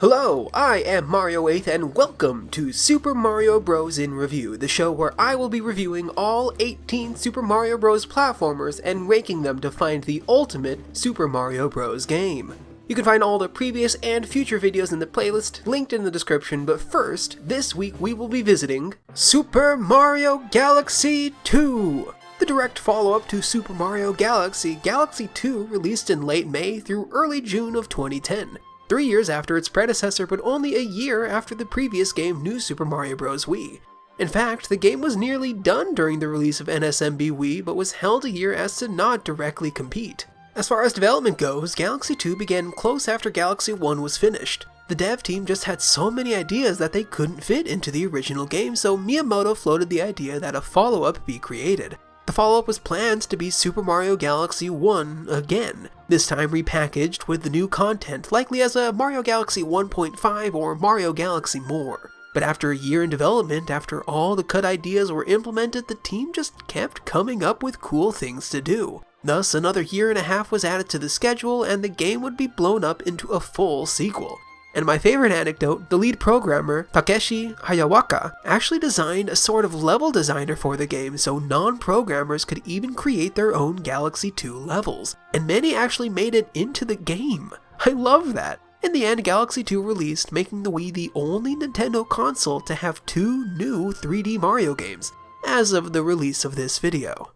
Hello, I am Mario 8th and welcome to Super Mario Bros. In Review, the show where I will be reviewing all 18 Super Mario Bros. Platformers and ranking them to find the ultimate Super Mario Bros. Game. You can find all the previous and future videos in the playlist linked in the description, but first, this week we will be visiting Super Mario Galaxy 2! The direct follow-up to Super Mario Galaxy, Galaxy 2 released in late May through early June of 2010. 3 years after its predecessor, but only a year after the previous game New Super Mario Bros. Wii. In fact, the game was nearly done during the release of NSMB Wii, but was held a year as to not directly compete. As far as development goes, Galaxy 2 began close after Galaxy 1 was finished. The dev team just had so many ideas that they couldn't fit into the original game, so Miyamoto floated the idea that a follow-up be created. The follow-up was planned to be Super Mario Galaxy 1 again, this time repackaged with the new content, likely as a Mario Galaxy 1.5 or Mario Galaxy More. But after a year in development, after all the cut ideas were implemented, the team just kept coming up with cool things to do. Thus, another year and a half was added to the schedule, and the game would be blown up into a full sequel. And my favorite anecdote, the lead programmer, Takeshi Hayawaka, actually designed a sort of level designer for the game so non-programmers could even create their own Galaxy 2 levels. And many actually made it into the game. I love that. In the end, Galaxy 2 released, making the Wii the only Nintendo console to have 2 new 3D Mario games, as of the release of this video.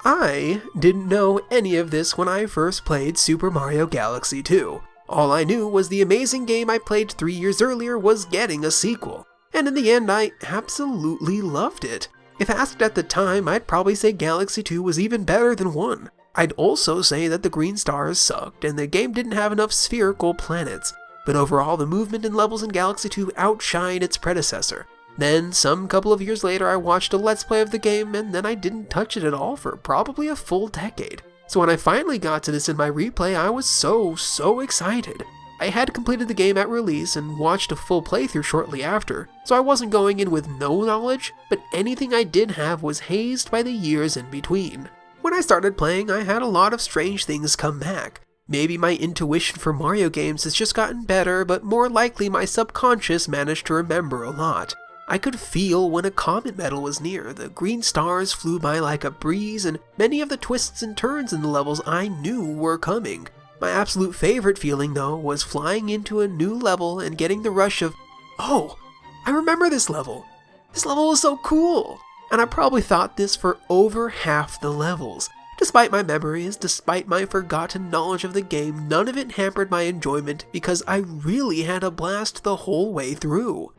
I didn't know any of this when I first played Super Mario Galaxy 2. All I knew was the amazing game I played 3 years earlier was getting a sequel, and in the end I absolutely loved it. If asked at the time, I'd probably say Galaxy 2 was even better than 1. I'd also say that the green stars sucked and the game didn't have enough spherical planets, but overall the movement and levels in Galaxy 2 outshined its predecessor. Then, some couple of years later, I watched a Let's Play of the game, and then I didn't touch it at all for probably a full decade. So when I finally got to this in my replay, I was so excited. I had completed the game at release and watched a full playthrough shortly after, so I wasn't going in with no knowledge, but anything I did have was hazed by the years in between. When I started playing, I had a lot of strange things come back. Maybe my intuition for Mario games has just gotten better, but more likely my subconscious managed to remember a lot. I could feel when a comet medal was near, the green stars flew by like a breeze, and many of the twists and turns in the levels I knew were coming. My absolute favorite feeling, though, was flying into a new level and getting the rush of, oh, I remember this level. This level was so cool. And I probably thought this for over half the levels. Despite my memories, despite my forgotten knowledge of the game, none of it hampered my enjoyment because I really had a blast the whole way through.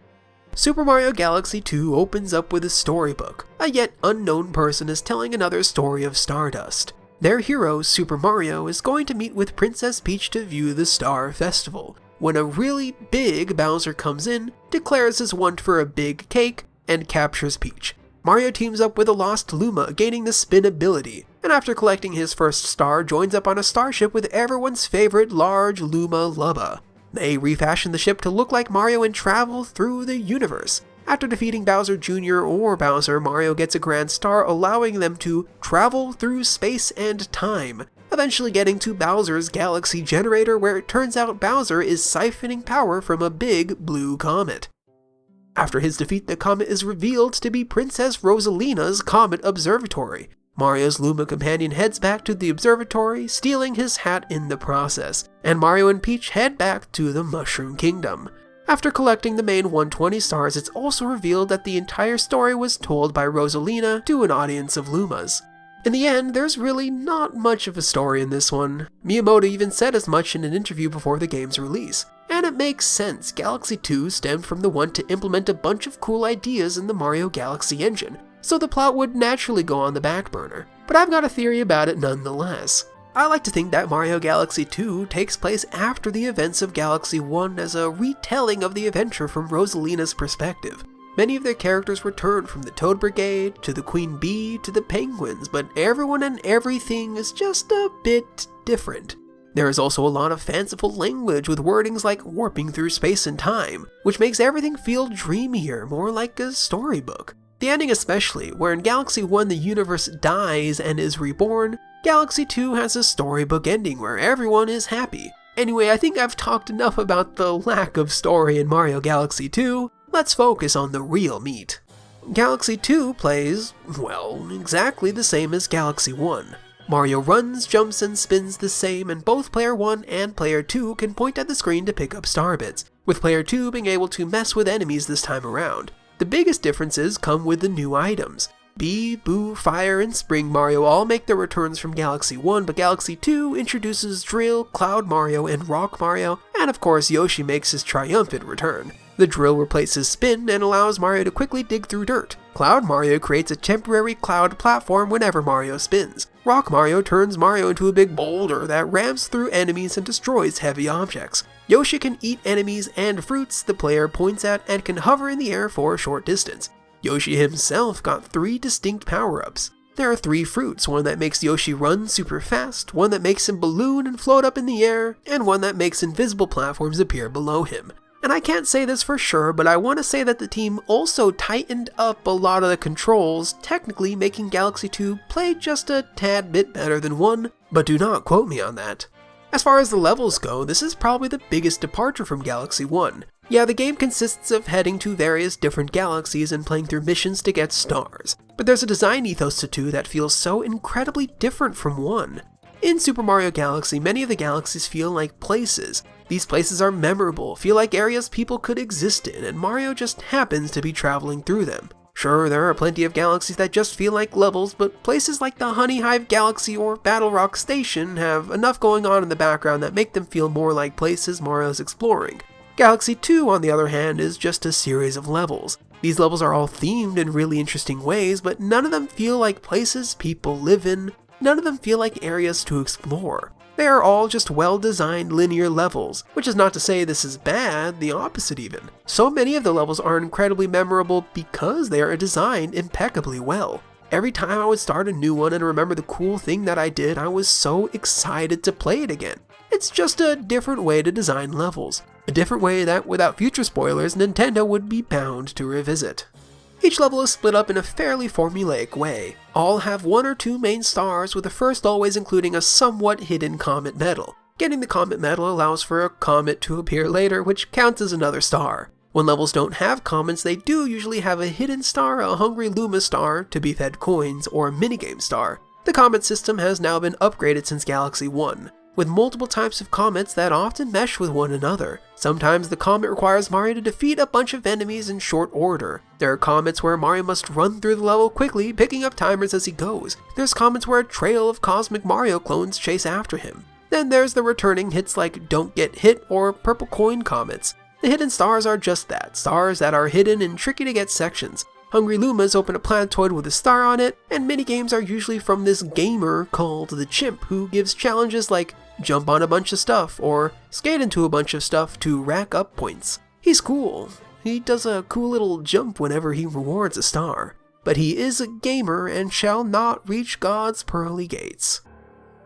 Super Mario Galaxy 2 opens up with a storybook. A yet unknown person is telling another story of Stardust. Their hero, Super Mario, is going to meet with Princess Peach to view the Star Festival, when a really big Bowser comes in, declares his want for a big cake, and captures Peach. Mario teams up with a lost Luma, gaining the spin ability, and after collecting his first star, joins up on a starship with everyone's favorite large Luma Lubba. They refashion the ship to look like Mario and travel through the universe. After defeating Bowser Jr. or Bowser, Mario gets a grand star allowing them to travel through space and time, eventually getting to Bowser's Galaxy Generator, where it turns out Bowser is siphoning power from a big blue comet. After his defeat, the comet is revealed to be Princess Rosalina's Comet Observatory. Mario's Luma companion heads back to the observatory, stealing his hat in the process, and Mario and Peach head back to the Mushroom Kingdom. After collecting the main 120 stars, it's also revealed that the entire story was told by Rosalina to an audience of Lumas. In the end, there's really not much of a story in this one. Miyamoto even said as much in an interview before the game's release. And it makes sense, Galaxy 2 stemmed from the one to implement a bunch of cool ideas in the Mario Galaxy engine, so the plot would naturally go on the back burner. But I've got a theory about it nonetheless. I like to think that Mario Galaxy 2 takes place after the events of Galaxy 1 as a retelling of the adventure from Rosalina's perspective. Many of their characters return, from the Toad Brigade, to the Queen Bee, to the Penguins, but everyone and everything is just a bit different. There is also a lot of fanciful language with wordings like warping through space and time, which makes everything feel dreamier, more like a storybook. The ending especially, where in Galaxy 1 the universe dies and is reborn, Galaxy 2 has a storybook ending where everyone is happy. Anyway, I think I've talked enough about the lack of story in Mario Galaxy 2. Let's focus on the real meat. Galaxy 2 plays, well, exactly the same as Galaxy 1. Mario runs, jumps, and spins the same, and both Player 1 and Player 2 can point at the screen to pick up star bits, with Player 2 being able to mess with enemies this time around. The biggest differences come with the new items. Bee, Boo, Fire, and Spring Mario all make their returns from Galaxy 1, but Galaxy 2 introduces Drill, Cloud Mario, and Rock Mario, and of course Yoshi makes his triumphant return. The drill replaces spin and allows Mario to quickly dig through dirt. Cloud Mario creates a temporary cloud platform whenever Mario spins. Rock Mario turns Mario into a big boulder that rams through enemies and destroys heavy objects. Yoshi can eat enemies and fruits the player points at and can hover in the air for a short distance. Yoshi himself got 3 distinct power-ups. There are 3 fruits, one that makes Yoshi run super fast, one that makes him balloon and float up in the air, and one that makes invisible platforms appear below him. And I can't say this for sure, but I want to say that the team also tightened up a lot of the controls, technically making Galaxy 2 play just a tad bit better than 1, but do not quote me on that. As far as the levels go, this is probably the biggest departure from Galaxy 1. Yeah, the game consists of heading to various different galaxies and playing through missions to get stars, but there's a design ethos to 2 that feels so incredibly different from 1. In Super Mario Galaxy, many of the galaxies feel like places. These places are memorable, feel like areas people could exist in, and Mario just happens to be traveling through them. Sure, there are plenty of galaxies that just feel like levels, but places like the Honey Hive Galaxy or Battle Rock Station have enough going on in the background that make them feel more like places Mario's exploring. Galaxy 2, on the other hand, is just a series of levels. These levels are all themed in really interesting ways, but none of them feel like places people live in. None of them feel like areas to explore. They are all just well-designed linear levels, which is not to say this is bad, the opposite even. So many of the levels are incredibly memorable because they are designed impeccably well. Every time I would start a new one and remember the cool thing that I did, I was so excited to play it again. It's just a different way to design levels. A different way that, without future spoilers, Nintendo would be bound to revisit. Each level is split up in a fairly formulaic way. All have 1 or 2 main stars, with the first always including a somewhat hidden comet medal. Getting the comet medal allows for a comet to appear later, which counts as another star. When levels don't have comets, they do usually have a hidden star, a Hungry Luma star, to be fed coins, or a minigame star. The comet system has now been upgraded since Galaxy 1. With multiple types of comets that often mesh with one another. Sometimes the comet requires Mario to defeat a bunch of enemies in short order. There are comets where Mario must run through the level quickly, picking up timers as he goes. There's comets where a trail of Cosmic Mario clones chase after him. Then there's the returning hits like Don't Get Hit or Purple Coin comets. The hidden stars are just that, stars that are hidden in tricky to get sections. Hungry Lumas open a planetoid with a star on it, and minigames are usually from this gamer called the Chimp, who gives challenges like jump on a bunch of stuff or skate into a bunch of stuff to rack up points. He's cool. He does a cool little jump whenever he rewards a star. But he is a gamer and shall not reach God's pearly gates.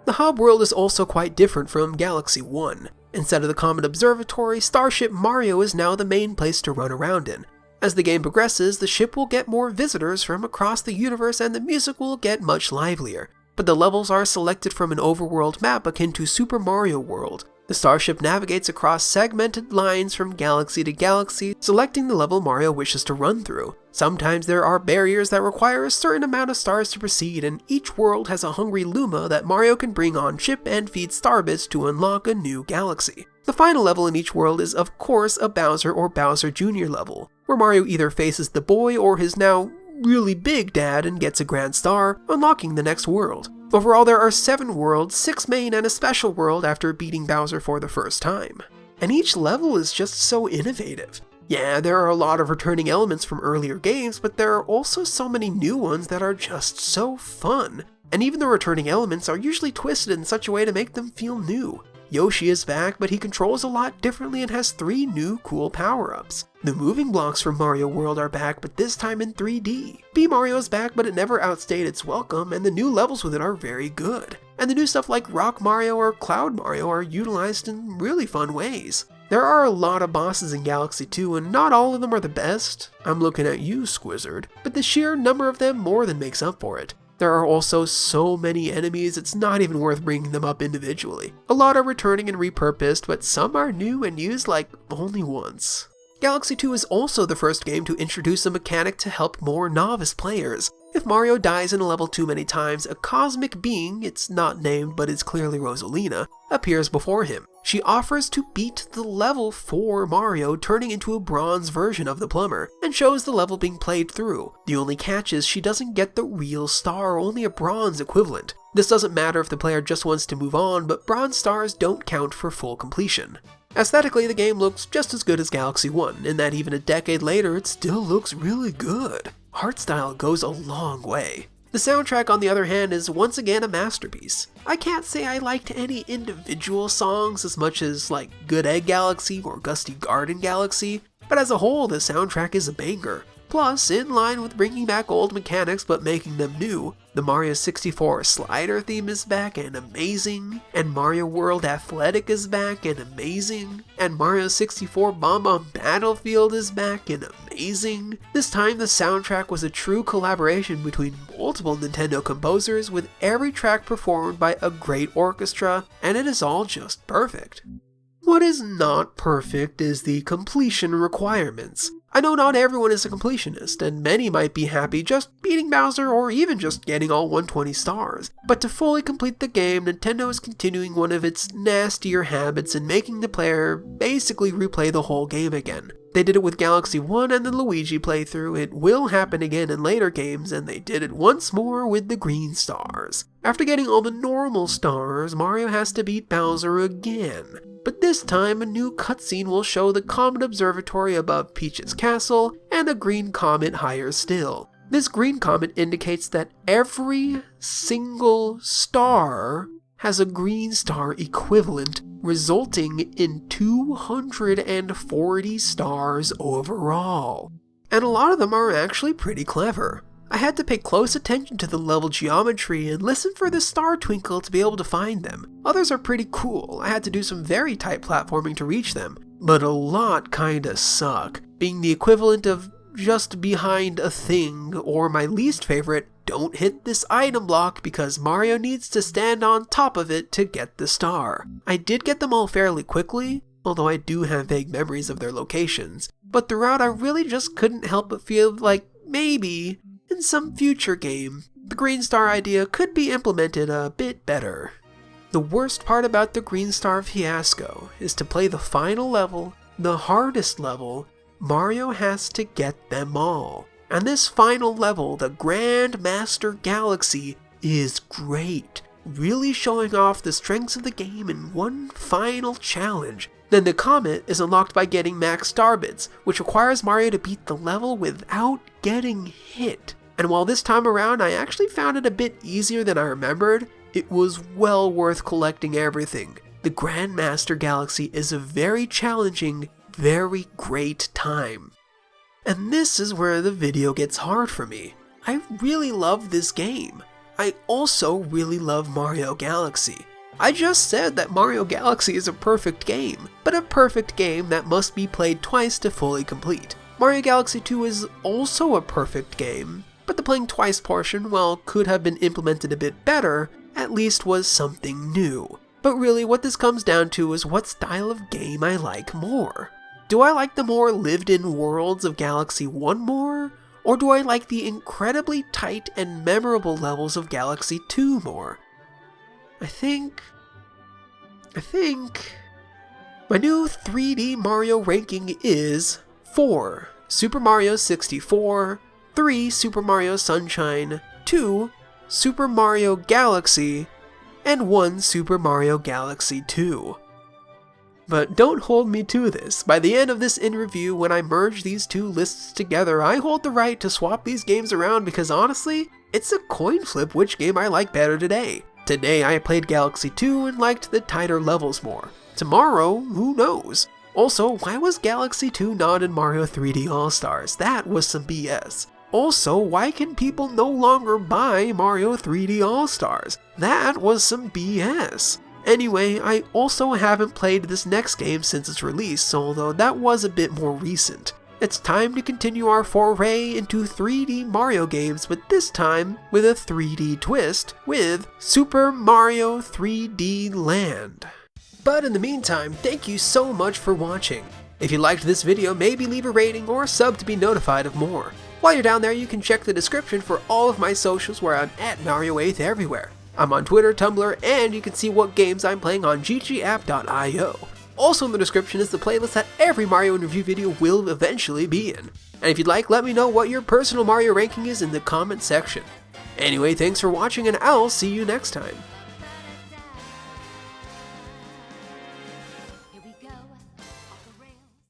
The hub world is also quite different from Galaxy 1. Instead of the Comet Observatory, Starship Mario is now the main place to run around in. As the game progresses, the ship will get more visitors from across the universe and the music will get much livelier. But the levels are selected from an overworld map akin to Super Mario World. The starship navigates across segmented lines from galaxy to galaxy, selecting the level Mario wishes to run through. Sometimes there are barriers that require a certain amount of stars to proceed, and each world has a Hungry Luma that Mario can bring on ship and feed starbits to unlock a new galaxy. The final level in each world is of course a Bowser or Bowser Jr. level, where Mario either faces the boy or his now really big dad and gets a grand star, unlocking the next world. Overall, there are 7 worlds, 6 main and a special world after beating Bowser for the first time. And each level is just so innovative. Yeah, there are a lot of returning elements from earlier games, but there are also so many new ones that are just so fun. And even the returning elements are usually twisted in such a way to make them feel new. Yoshi is back, but he controls a lot differently and has 3 new cool power-ups. The moving blocks from Mario World are back, but this time in 3D. Bee Mario is back, but it never outstayed its welcome, and the new levels with it are very good. And the new stuff like Rock Mario or Cloud Mario are utilized in really fun ways. There are a lot of bosses in Galaxy 2, and not all of them are the best. I'm looking at you, Squizzard. But the sheer number of them more than makes up for it. There are also so many enemies, it's not even worth bringing them up individually. A lot are returning and repurposed, but some are new and used like only once. Galaxy 2 is also the first game to introduce a mechanic to help more novice players. If Mario dies in a level too many times, a cosmic being, it's not named but is clearly Rosalina, appears before him. She offers to beat the level for Mario, turning into a bronze version of the plumber, and shows the level being played through. The only catch is she doesn't get the real star, only a bronze equivalent. This doesn't matter if the player just wants to move on, but bronze stars don't count for full completion. Aesthetically, the game looks just as good as Galaxy 1, in that even a decade later it still looks really good. Art style goes a long way. The soundtrack, on the other hand, is once again a masterpiece. I can't say I liked any individual songs as much as like Good Egg Galaxy or Gusty Garden Galaxy, but as a whole the soundtrack is a banger. Plus, in line with bringing back old mechanics but making them new, the Mario 64 slider theme is back and amazing, and Mario World Athletic is back and amazing, and Mario 64 Bomb Bomb Battlefield is back and amazing. This time the soundtrack was a true collaboration between multiple Nintendo composers, with every track performed by a great orchestra, and it is all just perfect. What is not perfect is the completion requirements. I know not everyone is a completionist, and many might be happy just beating Bowser or even just getting all 120 stars. But to fully complete the game, Nintendo is continuing one of its nastier habits and making the player basically replay the whole game again. They did it with Galaxy 1 and the Luigi playthrough, it will happen again in later games, and they did it once more with the green stars. After getting all the normal stars, Mario has to beat Bowser again. But this time, a new cutscene will show the Comet Observatory above Peach's castle, and a green comet higher still. This green comet indicates that every single star has a green star equivalent, resulting in 240 stars overall. And a lot of them are actually pretty clever. I had to pay close attention to the level geometry and listen for the star twinkle to be able to find them. Others are pretty cool. I had to do some very tight platforming to reach them, but a lot kinda suck, being the equivalent of just behind a thing, or my least favorite, don't hit this item block because Mario needs to stand on top of it to get the star. I did get them all fairly quickly, although I do have vague memories of their locations, but throughout I really just couldn't help but feel like maybe in some future game, the green star idea could be implemented a bit better. The worst part about the green star fiasco is to play the final level, the hardest level. Mario has to get them all. And this final level, the Grand Master Galaxy, is great, really showing off the strengths of the game in one final challenge. Then the Comet is unlocked by getting max star bits, which requires Mario to beat the level without getting hit. And while this time around I actually found it a bit easier than I remembered, it was well worth collecting everything. The Grand Master Galaxy is a very challenging, very great time. And this is where the video gets hard for me. I really love this game. I also really love Mario Galaxy. I just said that Mario Galaxy is a perfect game, but a perfect game that must be played twice to fully complete. Mario Galaxy 2 is also a perfect game, but the playing twice portion, while could have been implemented a bit better, at least was something new. But really what this comes down to is what style of game I like more. Do I like the more lived-in worlds of Galaxy 1 more? Or do I like the incredibly tight and memorable levels of Galaxy 2 more? I think my new 3D Mario ranking is 4 Super Mario 64, 3 Super Mario Sunshine, 2 Super Mario Galaxy, and 1 Super Mario Galaxy 2. But don't hold me to this. By the end of this in-review, when I merge these two lists together, I hold the right to swap these games around because honestly, it's a coin flip which game I like better today. Today I played Galaxy 2 and liked the tighter levels more. Tomorrow, who knows? Also, why was Galaxy 2 not in Mario 3D All-Stars? That was some BS. Also, why can people no longer buy Mario 3D All-Stars? That was some BS. Anyway, I also haven't played this next game since its release, although that was a bit more recent. it's time to continue our foray into 3D Mario games, but this time with a 3D twist with Super Mario 3D Land. But in the meantime, thank you so much for watching. If you liked this video, maybe leave a rating or sub to be notified of more. While you're down there, you can check the description for all of my socials where I'm at Mario8 everywhere. I'm on Twitter, Tumblr, and you can see what games I'm playing on ggApp.io. Also in the description is the playlist that every Mario review video will eventually be in. And if you'd like, let me know what your personal Mario ranking is in the comment section. Anyway, thanks for watching and I'll see you next time.